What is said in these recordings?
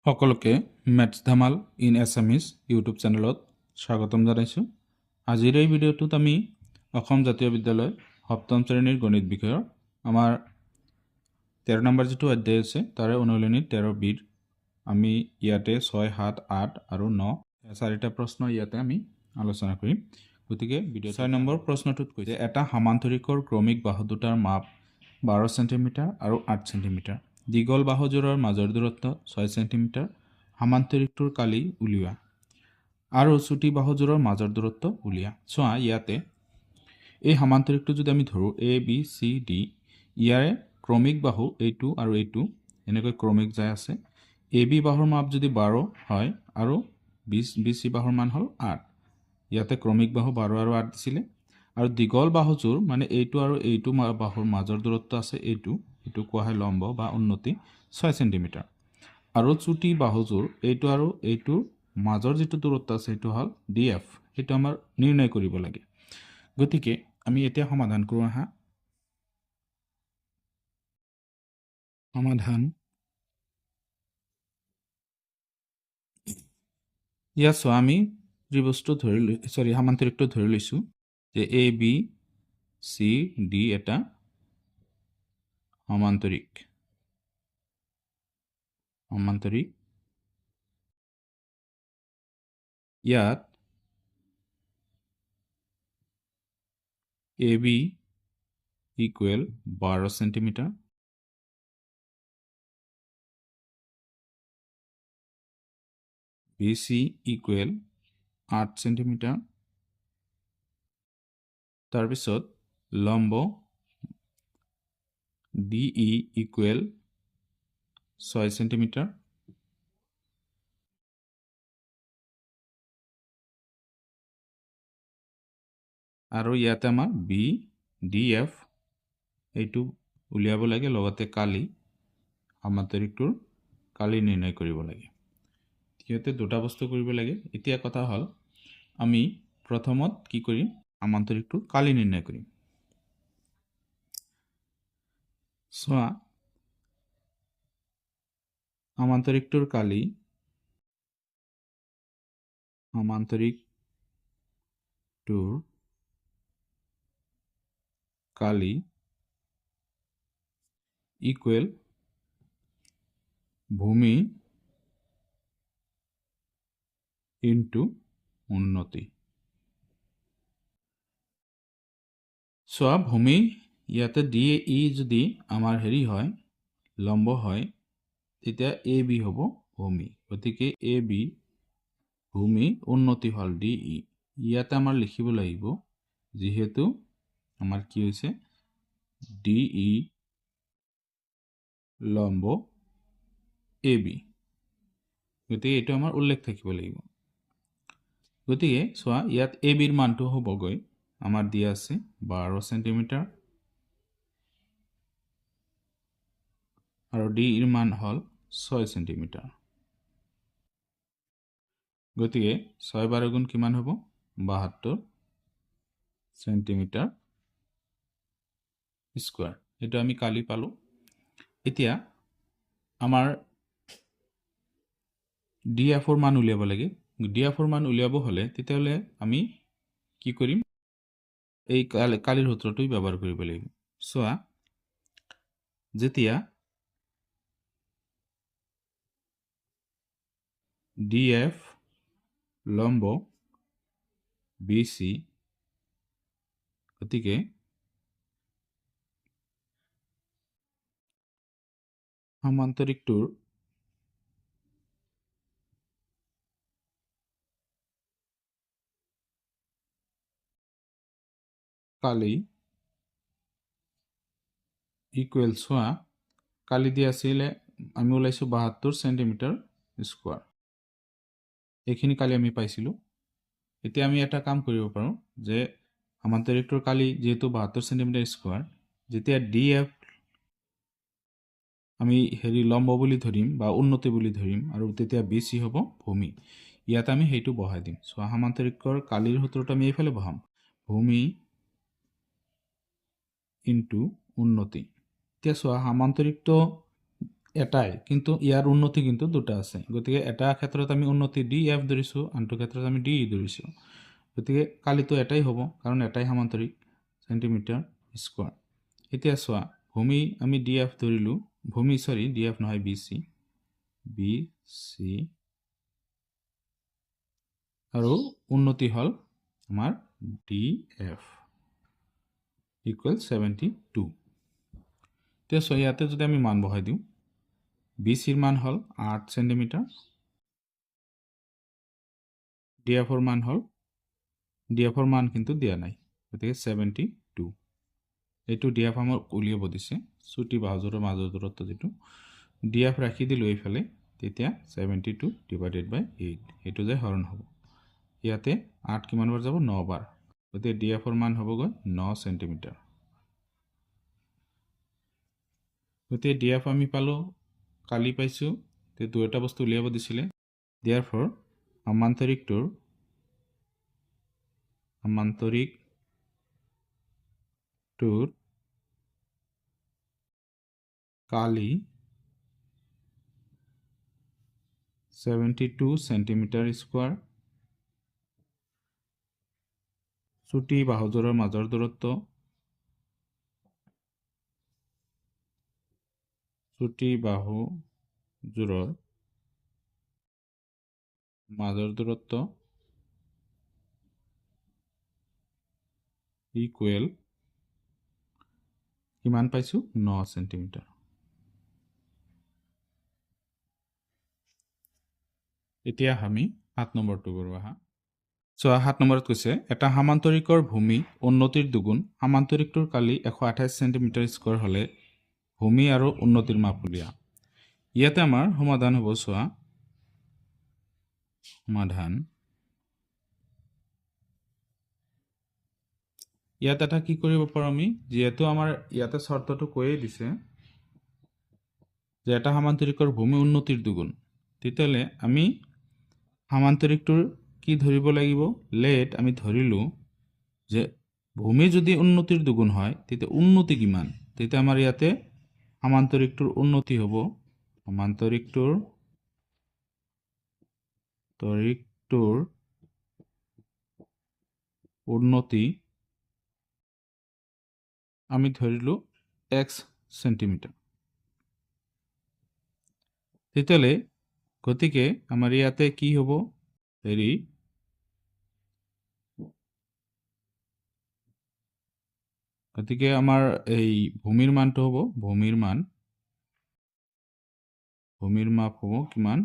সকলোকে maths Dhamaal in Assamese YouTube চেনেলত স্বাগতম জনাইছোঁ। আজিৰ এই ভিডিঅ'টোত আমি অসম জাতীয় বিদ্যালয় সপ্তম শ্ৰেণীৰ গণিত বিষয়ৰ আমাৰ 13 নম্বৰ যিটো অধ্যায় আছে তাৰে অনুশীলনী 13 আমি ইয়াতে 6, 7, 8 আৰু 9 চাৰিটা প্ৰশ্ন ইয়াতে আমি আলোচনা কৰিম। গতিকে ভিডিঅ' 6 নম্বৰ প্ৰশ্নটোত কৈছে এটা সমান্তৰিকৰ ক্ৰমিক বাহু দুটাৰ মাপ 12 সেণ্টিমিটাৰ আৰু 8 সেণ্টিমিটাৰ। দীঘল বাহুযোৰৰ মাজৰ দূৰত্ব 6 সেণ্টিমিটাৰ। সমান্তৰিকটোৰ কালি উলিওৱা আৰু চুটি বাহুযোৰৰ মাজৰ দূৰত্ব উলিওৱা। চোৱা ইয়াতে এই সমান্তৰিকটো যদি আমি ধৰোঁ এ বি চি ডি, ইয়াৰে ক্ৰমিক বাহু এইটো আৰু এইটো এনেকৈ ক্ৰমিক যায় আছে। এ বি বাহুৰ মাপ যদি 12 হয় আৰু বি চি বাহুৰ মান হ'ল 8। ইয়াতে ক্ৰমিক বাহু 12 আৰু 8 দিছিলে আৰু দীঘল বাহুযোৰ মানে এইটো আৰু এইটো বাহুৰ মাজৰ দূৰত্ব আছে এইটো কোৱা হয় লম্ব বা উন্নতি 6 সেণ্টিমিটাৰ। আৰু চুটি বাহুযোৰ এইটো আৰু এইটোৰ মাজৰ যিটো দূৰত্ব আছে সেইটো হ'ল ডি এফ। সেইটো আমাৰ নিৰ্ণয় কৰিব লাগে। গতিকে আমি এতিয়া সমাধান কৰোঁ আহা। সমাধান ইয়াত চোৱা আমি ত্ৰিভুজটো সমান্তৰিকটো ধৰি লৈছোঁ যে এ বি চি ডি এটা সমান্তৰিক ইয়াত A B equal 12 centimetre, B C equal 8 centimetre, তাৰপিছত লম্ব ডি ই ইকুৱেল 6 সেণ্টিমিটাৰ, আৰু ইয়াতে আমাৰ বি ডি এফ এইটো উলিয়াব লাগে, লগতে কালি সমান্তৰিকটোৰ কালি নিৰ্ণয় কৰিব লাগে। সিহঁতে দুটা বস্তু কৰিব লাগে। এতিয়া কথা হ'ল আমি প্ৰথমত কি কৰিম, সমান্তৰিকটোৰ কালি নিৰ্ণয় কৰিম। চোৱা সমান্তৰিকটোৰ কালি ইকুৱেল ভূমি ইনটু উন্নতি। চোৱা ভূমি ইয়াতে ডি ই যদি আমাৰ হেৰি হয় লম্ব হয় তেতিয়া এ বি হ'ব ভূমি। গতিকে এ বি ভূমি, উন্নতি হ'ল ডি ই। ইয়াতে আমাৰ লিখিব লাগিব যিহেতু আমাৰ কি হৈছে ডি ই লম্ব এ বি, গতিকে এইটো আমাৰ উল্লেখ থাকিব লাগিব। গতিকে চোৱা ইয়াত এ বিৰ মানটো হ'বগৈ আমাৰ দিয়া আছে 12 সেণ্টিমিটাৰ আৰু ডি ইৰ মান হ'ল 6 সেণ্টিমিটাৰ। গতিকে 6 × 12 কিমান হ'ব 72 সেণ্টিমিটাৰ স্কোৱাৰ। এইটো আমি কালি পালোঁ। এতিয়া আমাৰ ডি এফৰ মান উলিয়াব লাগে। ডি এফৰ মান উলিয়াব হ'লে তেতিয়াহ'লে আমি কি কৰিম, এই কালিৰ সূত্ৰটো ব্যৱহাৰ কৰিব লাগিব। চোৱা যেতিয়া ডি এফ লম্ব বি চি, গতিকে সমান্তৰিকটোৰ কালি ইকুৱেল, চোৱা কালি দিয়া আছিলে আমি ওলাইছোঁ 72 সেণ্টিমিটাৰ স্কোৱাৰ। এইখিনি কালি আমি পাইছিলোঁ। এতিয়া আমি এটা কাম কৰিব পাৰোঁ যে সমান্তৰিকটোৰ কালি যিহেতু 72 সেণ্টিমিটাৰ স্কোৱাৰ, যেতিয়া ডি এফ আমি হেৰি লম্ব বুলি ধৰিম বা উন্নতি বুলি ধৰিম আৰু তেতিয়া বি চি হ'ব ভূমি। ইয়াত আমি সেইটো বহাই দিম। চোৱা সমান্তৰিকৰ কালিৰ সূত্ৰটো আমি এইফালে বহাম, ভূমি ইনটু উন্নতি। এতিয়া চোৱা সমান্তৰিকটো এটাই, কিন্তু ইয়াৰ উন্নতি কিন্তু দুটা আছে। গতিকে এটা ক্ষেত্ৰত আমি উন্নতি ডি এফ ধৰিছোঁ, আনটো ক্ষেত্ৰত আমি ডি ধৰিছোঁ। গতিকে কালিটো এটাই হ'ব, কাৰণ এটাই সমান্তৰিক চেণ্টিমিটাৰ স্কোৱাৰ। এতিয়া চোৱা, ভূমি আমি ডি এফ ধৰিলোঁ, ডি এফ নহয় বি চি আৰু উন্নতি হ'ল আমাৰ ডি এফ ইকুৱেল 72। এতিয়া চোৱা, ইয়াতে যদি আমি মান বহাই দিওঁ, বি চিৰ মান হ'ল 8 চেণ্টিমিটাৰ, ডি এফৰ মান কিন্তু দিয়া নাই, গতিকে 72। এইটো ডি এফ আমাৰ উলিয়াব দিছে, চুটি বাহুযোৰৰ মাজৰ দূৰত্ব যিটো ডি এফ ৰাখি দিলোঁ এইফালে, তেতিয়া 72 ডিভাইডেড বাই 8 সেইটো যে হৰণ হ'ব। ইয়াতে 8 কিমান বাৰ যাব, 9 বাৰ, গতিকে ডি এফৰ মান হ'বগৈ 9 চেণ্টিমিটাৰ। গতিকে ডি এফ আমি পালোঁ, কালি পাইছোঁ, দুটা বস্তু উলিয়াব দিছিলে। therefore সমান্তৰিকটোৰ কালি 72 চেণ্টিমিটাৰ স্কোৱাৰ, চুটি বাহুযোৰৰ মাজৰ দূৰত্ব ইকুৱেল কিমান পাইছোঁ, 9 চেণ্টিমিটাৰ। এতিয়া আমি 7 নম্বৰটো কৰোঁ আহা। চোৱা, 7 নম্বৰত কৈছে, এটা সমান্তৰিকৰ ভূমি উন্নতিৰ দুগুণ, সমান্তৰিকটোৰ কালি 128 চেণ্টিমিটাৰ স্কোৱাৰ হ'লে ভূমি আৰু উন্নতিৰ মাপ উলিওৱা। ইয়াতে আমাৰ সমাধান হ'ব, চোৱা, ইয়াত এটা কি কৰিব পাৰোঁ আমি, যিহেতু আমাৰ ইয়াতে চৰ্তটো কৈয়ে দিছে যে এটা সমান্তৰিকৰ ভূমি উন্নতিৰ দুগুণ, তেতিয়াহ'লে আমি সমান্তৰিকটোৰ কি ধৰিব লাগিব, লেট আমি ধৰিলোঁ যে ভূমি যদি উন্নতিৰ দুগুণ হয়, তেতিয়া উন্নতি কিমান, তেতিয়া আমাৰ ইয়াতে সমান্তৰিকটোৰ উন্নতি হ'ব, সমান্তৰিকটোৰ উন্নতি আমি ধৰিলোঁ x চেণ্টিমিটাৰ। তেতিয়াহ'লে গতিকে আমাৰ ইয়াতে কি হ'ব, গতিকে আমাৰ এই ভূমিৰ মানটো হ'ব, ভূমিৰ মাপ হ'ব কিমান,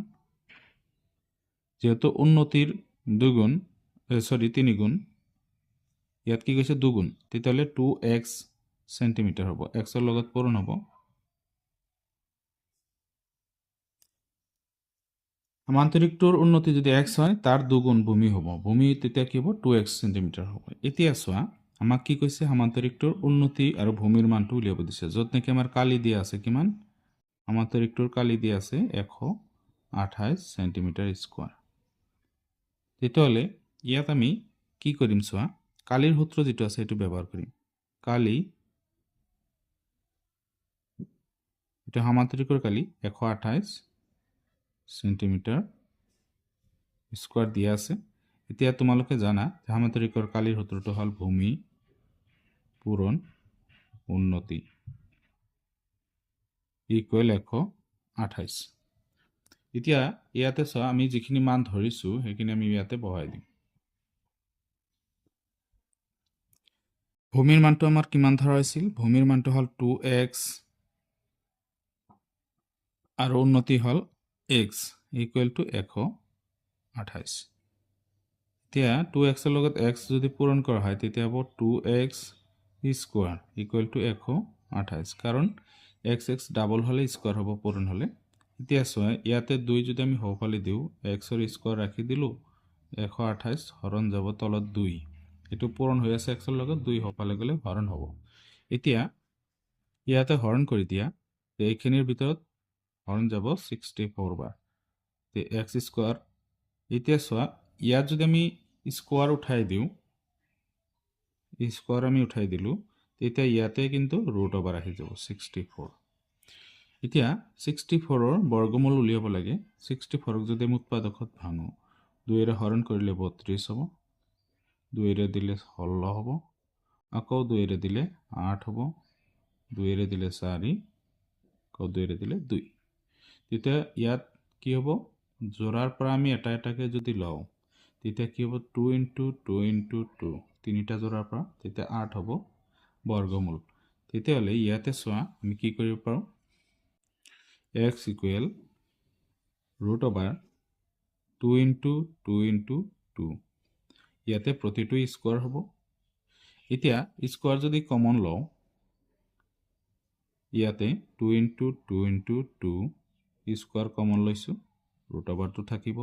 যেহেতু উন্নতিৰ তিনিগুণ, ইয়াত কি কৈছে দুগুণ, তেতিয়াহ'লে 2x চেণ্টিমিটাৰ হ'ব, এক্সৰ লগত পূৰণ হ'ব। সমান্তৰিকটোৰ উন্নতি যদি x হয়, তাৰ দুগুণ ভূমি হ'ব, ভূমি তেতিয়া কি হ'ব, 2x চেণ্টিমিটাৰ হ'ব। এতিয়া চোৱা, আমাক কি কৈছে, সমান্তৰিকটোৰ উন্নতি আৰু ভূমিৰ মানটো উলিয়াব দিছে, য'ত নেকি আমাৰ কালি দিয়া আছে কিমান, সমান্তৰিকটোৰ কালি দিয়া আছে 128 চেণ্টিমিটাৰ স্কোৱাৰ। তেতিয়াহ'লে ইয়াত আমি কি কৰিম, চোৱা, কালিৰ সূত্ৰ যিটো আছে সেইটো ব্যৱহাৰ কৰিম। কালি, এটা সমান্তৰিকৰ কালি 128 চেণ্টিমিটাৰ স্কোৱাৰ দিয়া আছে। এতিয়া তোমালোকে জানা যে সমান্তৰিকৰ কালিৰ সূত্ৰটো হ'ল ভূমি পূৰণ উন্নতি ইকুৱেল 128। এতিয়া ইয়াতে চোৱা, আমি যিখিনি মান ধৰিছোঁ সেইখিনি আমি ইয়াতে বহাই দিম। ভূমিৰ মানটো আমাৰ কিমান ধৰা হৈছিল, ভূমিৰ মানটো হ'ল 2x আৰু উন্নতি হ'ল x ইকুৱেল টু 128। এতিয়া 2xৰ লগত x যদি পূৰণ কৰা হয়, তেতিয়া হ'ব 2x স্কোৱাৰ ইকুৱেল টু 128, কাৰণ x ডাবল হ'লে স্কোৱাৰ হ'ব পূৰণ হ'লে। এতিয়া চোৱা, ইয়াতে 2 যদি আমি সৌফালে দিওঁ, xৰ স্কোৱাৰ ৰাখি দিলোঁ, 128 হৰণ যাব তলত 2, এইটো পূৰণ হৈ আছে xৰ লগত, 2 সৌফালে গ'লে হৰণ হ'ব। এতিয়া ইয়াতে হৰণ কৰি দিয়া, এইখিনিৰ ভিতৰত হৰণ যাব 64 বাৰ, x স্কোৱাৰ। এতিয়া চোৱা, ইয়াত যদি আমি স্কোৱাৰ উঠাই দিলোঁ, তেতিয়া ইয়াতে কিন্তু ৰুট অভাৰ আহি যাব 64। এতিয়া 64ৰ বৰ্গমূল উলিয়াব লাগে 64ক যদি আমি উৎপাদকত ভাঙো 2ৰে হৰণ কৰিলে 32 হ'ব 2ৰে দিলে 16 হ'ব আকৌ 2ৰে দিলে 8 হ'ব 2ৰে দিলে 4 আকৌ 2ৰে দিলে 2 তেতিয়া ইয়াত কি হ'ব জোৰাৰ পৰা আমি এটা এটাকে যদি লওঁ তেতিয়া কি হ'ব 2 * 2 * 2 তিনিটা জোৰাৰ পৰা তেতিয়া 8 হ'ব বৰ্গমূল তেতিয়াহ'লে ইয়াতে চোৱা আমি কি কৰিব পাৰোঁ x = √2 * 2 * 2 ইয়াতে প্ৰতিটো স্কোয়াৰ হ'ব এতিয়া স্কোয়াৰ যদি কমন লওঁ ইয়াতে 2 * 2 * 2 স্কোয়াৰ কমন লৈছো √2 থাকিব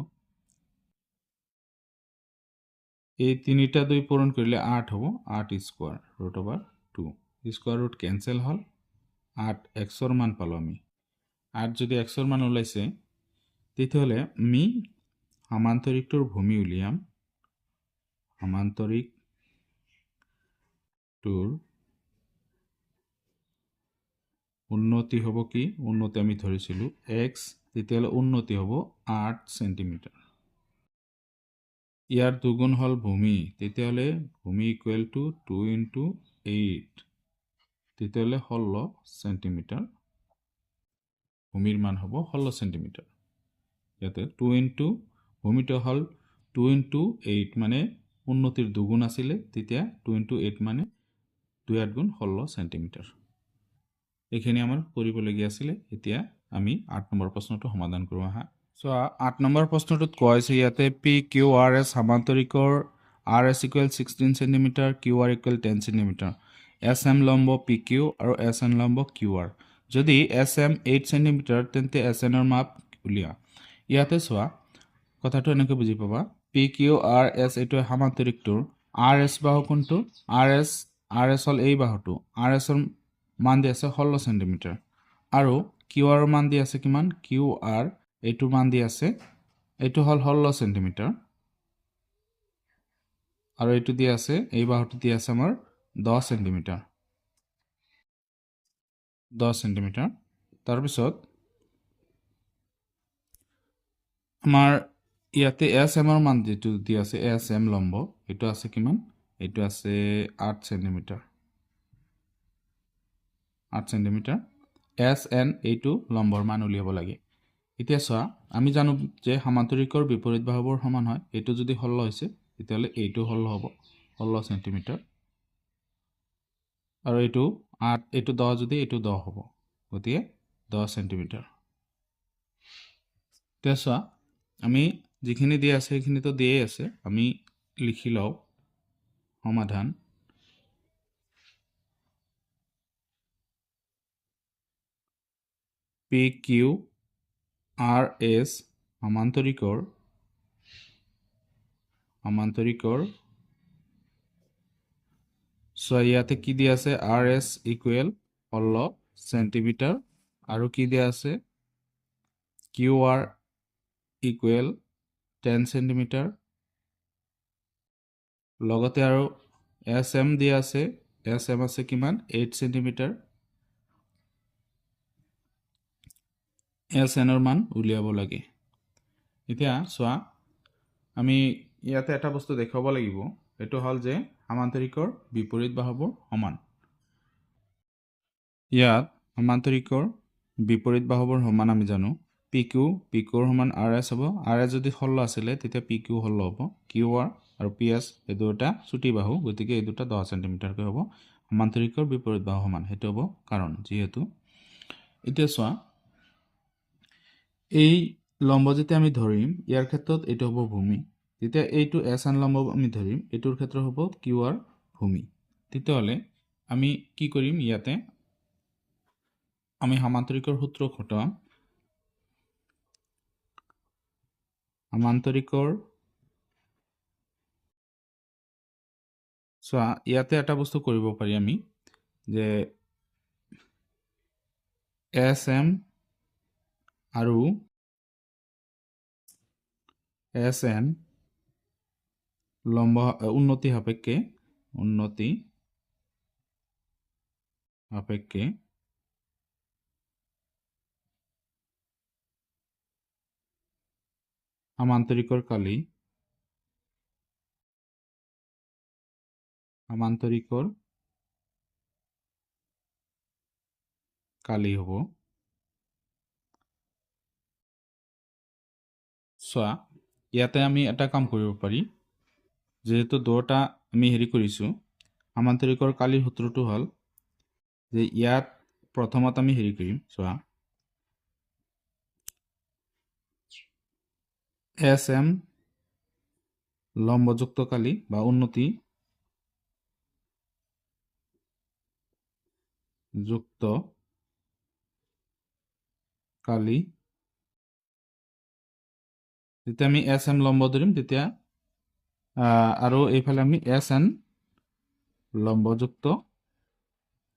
এই তিনিটা 2 পূৰণ কৰিলে 8 হ'ব 8 স্কোয়াৰ √2 স্কোয়াৰ ৰুট কেনসেল হল 8 x ৰ মান পালো আমি 8 যদি x ৰ মান ওলাইছে তেতিয়াহ'লে আমি সমান্তৰিকটোৰ ভূমি উলিয়াম সমান্তৰিকটোৰ উন্নতি হ'ব কি উন্নতি আমি ধৰিছিলো x তেতিয়াহ'লে উন্নতি হ'ব 8 সেন্টিমিটাৰ ইয়াৰ দুগুণ হল ভূমি তেতিয়াহ'লে ভূমি ইকুৱেল টু 2 * 8 তেতিয়াহ'লে 16 সেন্টিমিটাৰ ভূমিৰ মান হ'ব 16 সেন্টিমিটাৰ ইয়াতে 2 * ভূমিটো হল 2 * 8 মানে উন্নতিৰ দুগুণ আছিল তেতিয়া 2 * 8 মানে 2 * 8 গুণ 16 সেন্টিমিটাৰ এইখিনি আমাৰ কৰিবলগীয়া আছিল এতিয়া আমি 8 নম্বৰ প্ৰশ্নটো সমাধান কৰো আহা সো 8 নম্বৰ প্ৰশ্নটোত কোৱা হৈছে ইয়াতে PQRS সমান্তৰিকৰ RS = 16 cm QR = 10 cm SM লম্ব PQ আৰু SN লম্ব QR যদি SM 8 cm তেন্তে SN ৰ মাপ উলিয়া ইয়াতে চোৱা কথাটো এনেকৈ বুজি পাবা PQRS এইটো সমান্তৰিকটোৰ RS বাহু কোনটো RS হল এই বাহুটো RS ৰ মান দি আছে 16 cm আৰু QR ৰ মান দি আছে কিমান QR এইটো মান দি আছে এইটো হল 16 cm আৰু এইটো দি আছে এই বাহুটো দি আছে আমাৰ 10 cm তাৰ পিছত আমাৰ ইয়াতে SM ৰ মান যেটো দি আছে SM লম্ব এটো আছে কিমান এটো আছে 8 cm SN এইটো লম্বৰ মান উলিয়াব লাগে এতিয়া চোৱা আমি জানো যে সমান্তৰিকৰ বিপৰীত বাহুবোৰ সমান হয় এটো যদি 16 হৈছে তেতিয়ালে এইটো 16 হ'ব 16 cm আৰু এইটো 8 এইটো 10 যদি এইটো 10 হ'ব গতিকে 10 cm তেছা আমি যিখিনি দিয়া আছে সেইখিনি তো দিয়েই আছে আমি লিখি লও সমাধান PQRS সমান্তৰিকৰ সো ইয়াতে কি দিয়া আছে RS = 16 সেন্টিমিটাৰ আৰু কি দিয়া আছে QR = 10 সেন্টিমিটাৰ লগতে আৰু SM দিয়া আছে SM আছে কিমান 8 সেন্টিমিটাৰ SN ৰ মান উলিয়াব লাগে এতিয়া চোৱা আমি ইয়াতে এটা বস্তু দেখাব লাগিব এটো হল যে সমান্তৰিকৰ বিপৰীত বাহুবোৰ সমান ইয়াত সমান্তৰিকৰ বিপৰীত বাহুবোৰ সমান আমি জানো PQ ৰ সমান RS হ'ব RS যদি 16 আছিল তেতিয়া PQ 16 হ'ব QR আৰু PS এই দুটা চুটি বাহু গতিকে এই দুটা 10 cm কৈ হ'ব সমান্তৰিকৰ বিপৰীত বাহু সমান হেতু হ'ব কাৰণ যেহেতু এতিয়া চোৱা এই লম্ব যেতে আমি ধৰিম ইয়াৰ ক্ষেত্ৰত এটো হ'ব ভূমি তেতিয়া এইটো SN লম্ব আমি ধৰিম এটোৰ ক্ষেত্ৰ হ'ব QR ভূমি তেতিয়াহলে আমি কি কৰিম ইয়াতে আমি সমান্তৰিকৰ সূত্ৰ খটাম সমান্তৰিকৰ সো ইয়াতে এটা বস্তু কৰিব পাৰি আমি যে SM আৰু SN লম্ব উন্নতি সাপেক্ষে সামান্তৰিকৰ কালি হ'ব চোৱা ইয়াতে আমি এটা কাম কৰিব পাৰি যেহেতু দুটা আমি হেৰি কৰিছো সামান্তৰিকৰ কালিৰ সূত্ৰটো হ'ল যে ইয়াত প্ৰথমত আমি হেৰি কৰিম চোৱা SM লম্বযুক্ত কালি বা উন্নতি যুক্ত কালি যেতিয়া আমি SM লম্ব ধৰিম তেতিয়া আৰু এইফালে আমি SN লম্বযুক্ত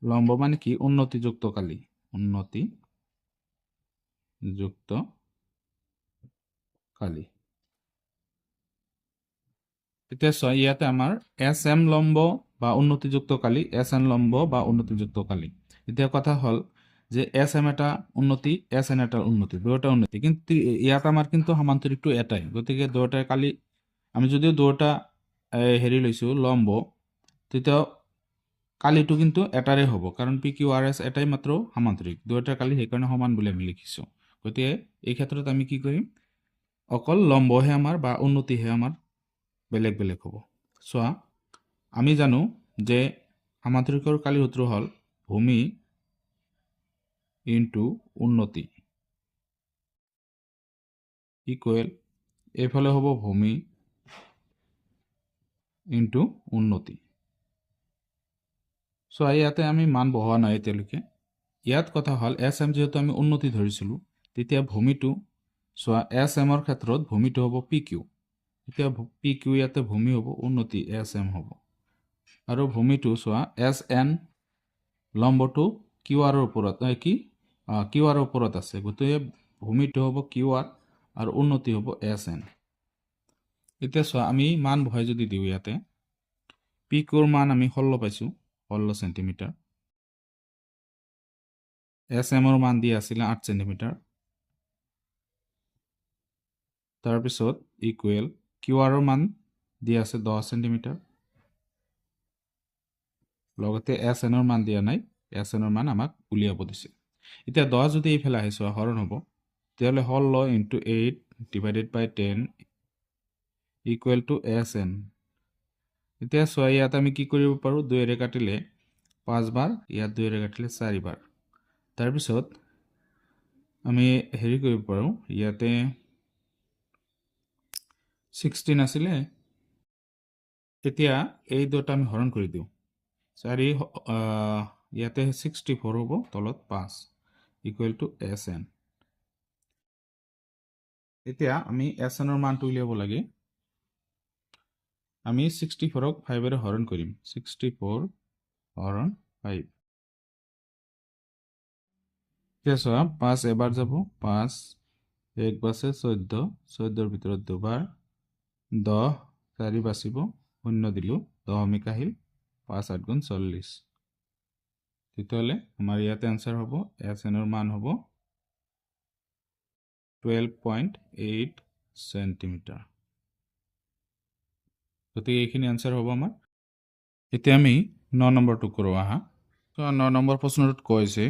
লম্ব মানে কি উন্নতিযুক্ত কালি উন্নতিযুক্ত কালি তেতিয়া চোৱা ইয়াতে আমাৰ SM লম্ব বা উন্নতিযুক্ত কালি SN লম্ব বা উন্নতিযুক্ত কালি এতিয়া কথা হ'ল যে SM এটা উন্নতি SN এটা উন্নতি দুটা উন্নতি কিন্তু ইয়াত আমাৰ কিন্তু সামান্তৰিকটো এটাই গতিকে দুটাৰ কালি আমি যদিও দুটা হেৰি লৈছো লম্ব তেতিয়া কালিটো কিন্তু এটাৰে হ'ব কাৰণ PQRS এটাই মাত্ৰ সামান্তৰিক দুটাৰ কালি সেইকাৰণে সমান বুলি আমি লিখিছো গতিকে এই ক্ষেত্ৰত আমি কি কৰিম অকল লম্বহে আমাৰ বা উন্নতিহে আমাৰ বেলেগ বেলেগ হ'ব চোৱা আমি জানো যে সামান্তৰিকৰ কালিৰ সূত্ৰ হ'ল ভূমি ইনটু উন্নতি ইকুৱেল এইফালে হ'ব ভূমি ইনটু উন্নতি চোৱা ইয়াতে আমি মান বহোৱা নাই এতিয়ালৈকে ইয়াত কথা হ'ল SM যেহেতু আমি উন্নতি ধৰিছিলোঁ তেতিয়া ভূমিটো চোৱা SMৰ ক্ষেত্ৰত ভূমিটো হ'ব PQ এতিয়া PQ ইয়াতে ভূমি হ'ব উন্নতি SM হ'ব আৰু ভূমিটো চোৱা SN লম্বটো QR ওপৰত QR ওপৰত আছে গতিকে ভূমিটো হ'ব QR আৰু উন্নতি হ'ব SN এতিয়া চোৱা আমি মান বহাই যদি দিওঁ ইয়াতে PQৰ মান আমি 16 পাইছোঁ 16 সেন্টিমিটাৰ SMৰ মান দিয়া আছিল 8 সেন্টিমিটাৰ তাৰপিছত ইকুৱেল QRৰ মান দিয়া আছে 10 সেন্টিমিটাৰ লগতে SNৰ মান দিয়া নাই SNৰ মান আমাক উলিয়াব দিছে এতিয়া 10 যদি এইফালে আহে চোৱা হৰণ হ'ব তেতিয়াহ'লে 16 × 8 divided by 10 equal to SN এতিয়া চোৱা ইয়াত আমি কি কৰিব পাৰোঁ 2 ৰে কাটিলে 5 বাৰ ইয়াত 2 ৰে কাটিলে 4 বাৰ তাৰপিছত আমি হেৰি কৰিব পাৰোঁ ইয়াতে 16 আছিলে তেতিয়া এই দুটা আমি হৰণ কৰি দিওঁ 4 ইয়াতে 64 হ'ব তলত 5 ইকুৱেল টু SN এতিয়া আমি SNৰ মানটো উলিয়াব লাগে আমি 64ক 5 ৰে হৰণ কৰিম 64 হৰণ 5 এতিয়া চোৱা 5 এবাৰ যাব 5 1 বাছে 14 14ৰ ভিতৰত দুবাৰ 10 4 বাচিব 0 দিলোঁ 10 আমি কাহিল 5 8 গুণ 40 তেতিয়াহ'লে আমাৰ ইয়াতে আনসাৰ হ'ব SNৰ মান হ'ব 12.8 সেন্টিমিটাৰ গতিকে এইখিনি আনসাৰ হ'ব আমাৰ এতিয়া আমি 9 নম্বৰটো কৰোঁ আহা তো 9 নম্বৰ প্ৰশ্নটোত কৈছে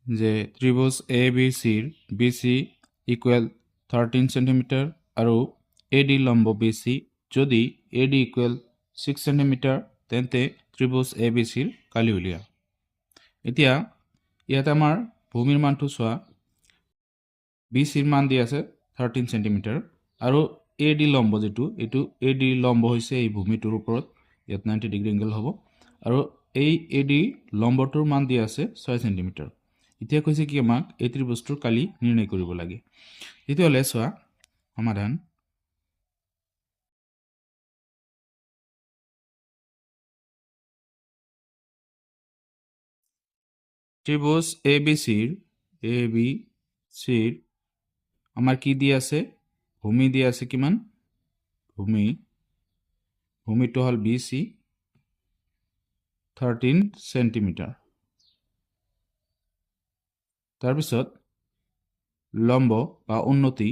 যে ত্ৰিভুজ ABCৰ BC ইকুৱেল 13 সেন্টিমিটাৰ আৰু AD লম্ব BC যদি AD ইকুৱেল 6 সেন্টিমিটাৰ তেন্তে ত্ৰিভুজ ABCৰ কালি উলিয়া এতিয়া ইয়াত আমাৰ ভূমিৰ মানটো চোৱা BCৰ মান দি আছে 13 সেন্টিমিটাৰ আৰু AD লম্ব যেটো এটো AD লম্ব হৈছে এই ভূমিটোৰ ওপৰত ইয়াত 90 ডিগ্ৰী এংগল হ'ব আৰু এই AD লম্বটোৰ মান দি আছে 6 সেন্টিমিটাৰ এতিয়া কৈছে কি আমাক এই ত্ৰিভুজটোৰ কালি নিৰ্ণয় কৰিব লাগে তেতিয়াহ'লে চোৱা সমাধান ত্ৰিভুজ ABCৰ আমাৰ কি দি আছে ভূমি দি আছে কিমান ভূমিটো হল BC 13 সেন্টিমিটাৰ তাৰপিছত লম্ব বা উন্নতি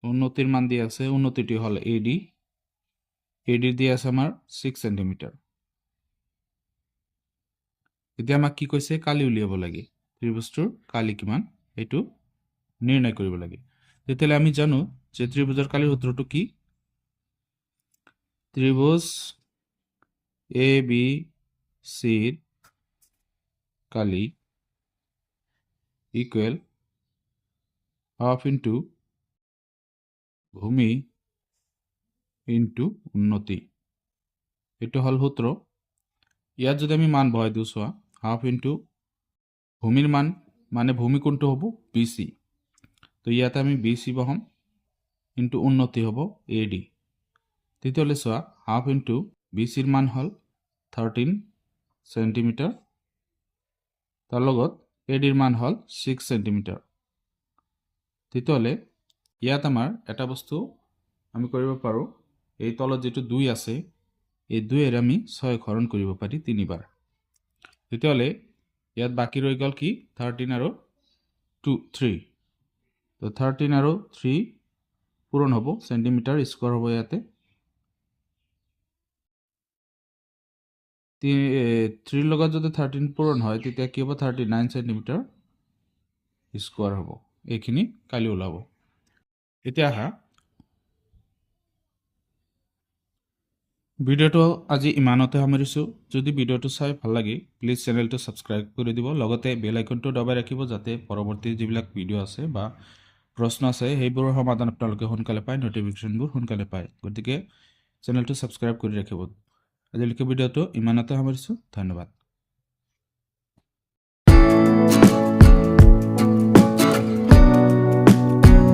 উন্নতির মান দিয়ে আছে, উন্নতিটি হল এডি, এডি দিয়ে আছে আমার 6 সেন্টিমিটার। এতিয়া আমাক কি কৈছে, কালি উলিয়াব লাগে, ত্ৰিভুজটোৰ কালি কিমান এইটো নিৰ্ণয় কৰিব লাগে। তেতিয়াহ'লে আমি জানো যে ত্ৰিভুজৰ কালিৰ সূত্ৰটো কি, ত্ৰিভুজ এ বি চিৰ কালি ইকুৱেল হাফ ইনটু ভূমি ইনটু উন্নতি, এইটো হল সূত্ৰ। ইয়াত যদি আমি মান বহাই দিওঁ, চোৱা হাফ ইনটু ভূমিৰ মান মানে ভূমি কোনটো হ'ব, বি চি, তো ইয়াতে আমি বি চি বহাম, ইনটু উন্নতি হ'ব এ ডি। তেতিয়াহ'লে চোৱা হাফ ইনটু বি চিৰ মান হ'ল 13 সেন্টিমিটাৰ, তাৰ লগত এ ডিৰ মান হ'ল 6 সেন্টিমিটাৰ। তেতিয়াহ'লে ইয়াত আমাৰ এটা বস্তু আমি কৰিব পাৰোঁ, এই তলত যেটো 2 আছে, এই 2 এৰ আমি 6 হৰণ কৰিব পাৰি 3 বাৰ। তেতিয়াহ'লে ইয়াত বাকি ৰৈ গ'ল কি 13 আৰু 3, তো 13 আৰু 3 পূৰণ হ'ব, সেন্টিমিটাৰ স্কোয়াৰ হ'ব ইয়াতে। 3 লগত যদি 13 পূৰণ হয় তেতিয়া কি হ'ব, 39 সেন্টিমিটাৰ স্কোয়াৰ হ'ব। এইখিনি কালি ওলাব। এতিয়া আহা, ভিডিওটো আজি ইমানতে সামৰিছোঁ। যদি ভিডিওটো চাই ভাল লাগে প্লিজ চেনেলটো ছাবস্ক্ৰাইব কৰি দিব, লগতে বেল আইকনটো দবাই ৰাখিব যাতে পৰৱৰ্তী যিবিলাক ভিডিও আছে বা প্ৰশ্ন আছে সেইবোৰৰ সমাধান আপোনালোকে সোনকালে পায়, নটিফিকেশ্যনবোৰ সোনকালে পায়। গতিকে চেনেলটো ছাবস্ক্ৰাইব কৰি ৰাখিব। আজিলৈকে ভিডিওটো ইমানতে সামৰিছোঁ, ধন্যবাদ।